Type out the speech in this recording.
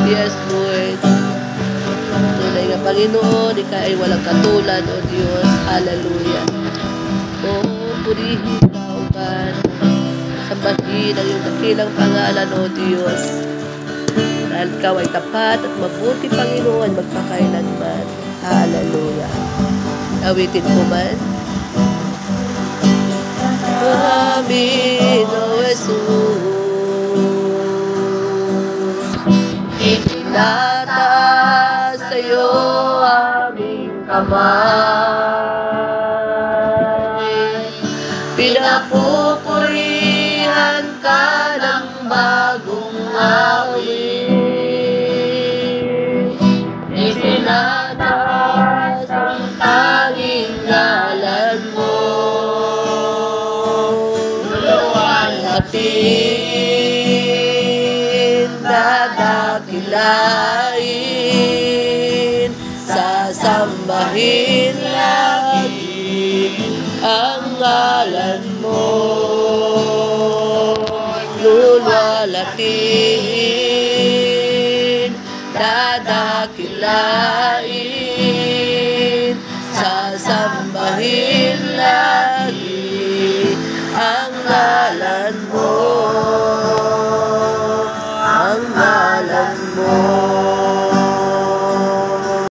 Yes, Lord. Tunay nga Panginoon, Ikaw ay walang katulad, O Diyos. Hallelujah. O, purihin ka, O God. Sambahin ang iyong dakilang pangalan, O Diyos. Dahil Ikaw ay tapat at mabuti, Panginoon, magpakailanman. Hallelujah. Awitin mo man. Amin, O Jesus. Itinataas sa'yo aming kamay. Pinapupurihan ka ng bagong awit. Itinataas ang tanging ngalan mo. Luwalhatin, dadakilain, sasambahin lagi ang ngalan mo. Luwalhatin, dadakilain, sasambahin